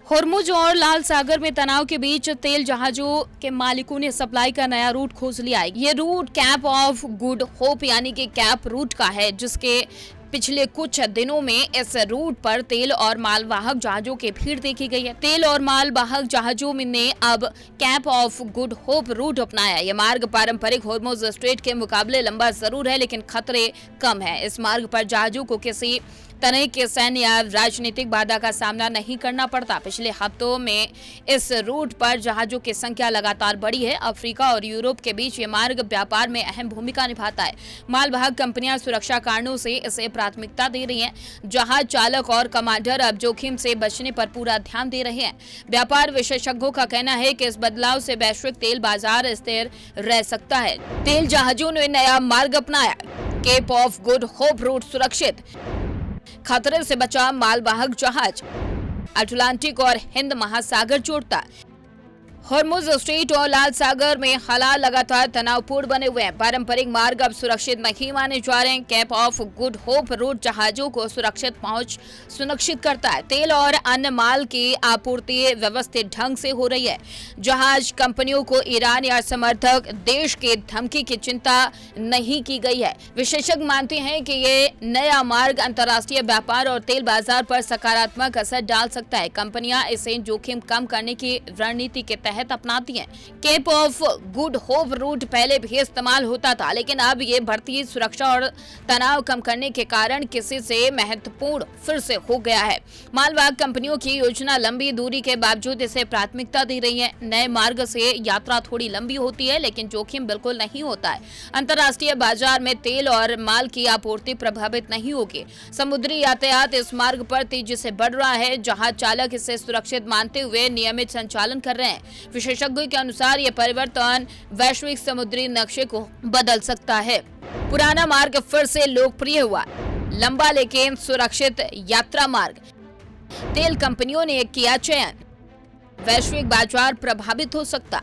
होर्मुज और लाल सागर में तनाव के बीच तेल जहाजों के मालिकों ने सप्लाई का नया रूट खोज लिया है। ये route Cape of Good Hope यानी कि कैप रूट का है, जिसके पिछले कुछ दिनों में इस रूट पर तेल और मालवाहक जहाजों की भीड़ देखी गई है। तेल और मालवाहक जहाजों ने अब Cape of Good Hope route अपनाया। यह मार्ग पारंपरिक होर्मुज स्ट्रेट के मुकाबले लंबा जरूर है, लेकिन खतरे कम है। इस मार्ग पर जहाजों को किसी तरह के सैन्य या राजनीतिक बाधा का सामना नहीं करना पड़ता। पिछले हफ्तों में इस रूट पर जहाजों की संख्या लगातार बढ़ी है। अफ्रीका और यूरोप के बीच ये मार्ग व्यापार में अहम भूमिका निभाता है। मालवाहक कंपनियां सुरक्षा कारणों से इसे प्राथमिकता दे रही हैं। जहाज चालक और कमांडर अब जोखिम से बचने पर पूरा ध्यान दे रहे हैं। व्यापार विशेषज्ञों का कहना है कि इस बदलाव से वैश्विक तेल बाजार स्थिर रह सकता है। तेल जहाजों ने नया मार्ग अपनाया। Cape of Good Hope route सुरक्षित, खतरे से बचा मालवाहक जहाज, अटलांटिक और हिंद महासागर जोड़ता। होर्मुज स्ट्रेट और लाल सागर में हालात लगातार तनावपूर्ण बने हुए हैं। पारंपरिक मार्ग अब सुरक्षित नहीं माने जा रहे हैं। Cape of Good Hope route जहाजों को सुरक्षित पहुंच सुनिश्चित करता है। तेल और अन्य माल की आपूर्ति व्यवस्थित ढंग से हो रही है। जहाज कंपनियों को ईरान या समर्थक देश की धमकी की चिंता नहीं की गई है। विशेषज्ञ मानते हैं कि ये नया मार्ग अंतर्राष्ट्रीय व्यापार और तेल बाजार पर सकारात्मक असर डाल सकता है। कंपनियां इसे जोखिम कम करने की रणनीति के तहत अपनाती हैं। Cape of Good Hope route पहले भी इस्तेमाल होता था, लेकिन अब ये बढ़ती सुरक्षा और तनाव कम करने के कारण किसी से महत्वपूर्ण फिर से हो गया है। मालवाहक कंपनियों की योजना लंबी दूरी के बावजूद इसे प्राथमिकता दे रही है। नए मार्ग से यात्रा थोड़ी लंबी होती है, लेकिन जोखिम बिल्कुल नहीं होता है। अंतर्राष्ट्रीय बाजार में तेल और माल की आपूर्ति प्रभावित नहीं होगी। समुद्री यातायात इस मार्ग पर तेजी से बढ़ रहा है। जहाज चालक इसे सुरक्षित मानते हुए नियमित संचालन कर रहे हैं। विशेषज्ञों के अनुसार यह परिवर्तन वैश्विक समुद्री नक्शे को बदल सकता है। पुराना मार्ग फिर से लोकप्रिय हुआ। लंबा लेकिन सुरक्षित यात्रा मार्ग, तेल कंपनियों ने किया चयन। वैश्विक बाजार प्रभावित हो सकता।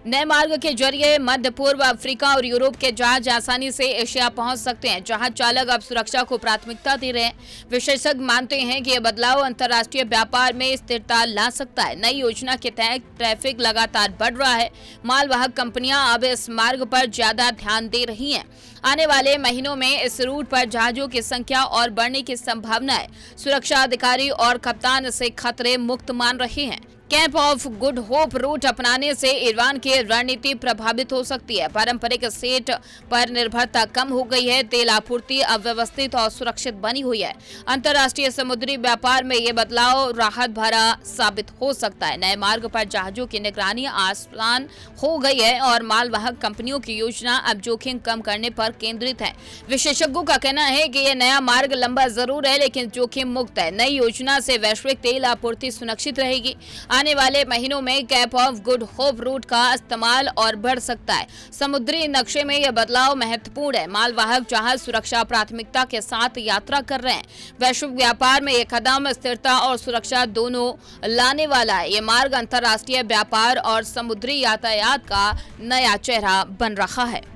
नए मार्ग के जरिए मध्य पूर्व, अफ्रीका और यूरोप के जहाज आसानी से एशिया पहुंच सकते हैं। जहाज चालक अब सुरक्षा को प्राथमिकता दे रहे हैं। विशेषज्ञ मानते हैं कि यह बदलाव अंतर्राष्ट्रीय व्यापार में स्थिरता ला सकता है। नई योजना के तहत ट्रैफिक लगातार बढ़ रहा है। मालवाहक कंपनियां अब इस मार्ग पर ज्यादा ध्यान दे रही हैं। आने वाले महीनों में इस रूट पर जहाजों की संख्या और बढ़ने की संभावना है। सुरक्षा अधिकारी और कप्तान इसे खतरे मुक्त मान रहे हैं। Cape of Good Hope route अपनाने से ईरान की रणनीति प्रभावित हो सकती है। पारंपरिक सेट पर निर्भरता कम हो गई है। तेल आपूर्ति अव्यवस्थित और सुरक्षित बनी हुई है। अंतर्राष्ट्रीय समुद्री व्यापार में ये बदलाव राहत भरा साबित हो सकता है। नए मार्ग पर जहाजों की निगरानी आसान हो गई है और मालवाहक कंपनियों की योजना अब जोखिम कम करने पर केंद्रित है। विशेषज्ञों का कहना है कि यह नया मार्ग लंबा जरूर है, लेकिन जोखिम मुक्त है। नई योजना से वैश्विक तेल आपूर्ति सुनिश्चित रहेगी। आने वाले महीनों में Cape of Good Hope route का इस्तेमाल और बढ़ सकता है। समुद्री नक्शे में यह बदलाव महत्वपूर्ण है। मालवाहक जहाज सुरक्षा प्राथमिकता के साथ यात्रा कर रहे हैं। वैश्विक व्यापार में यह कदम स्थिरता और सुरक्षा दोनों लाने वाला है। यह मार्ग अंतर्राष्ट्रीय व्यापार और समुद्री यातायात का नया चेहरा बन रहा है।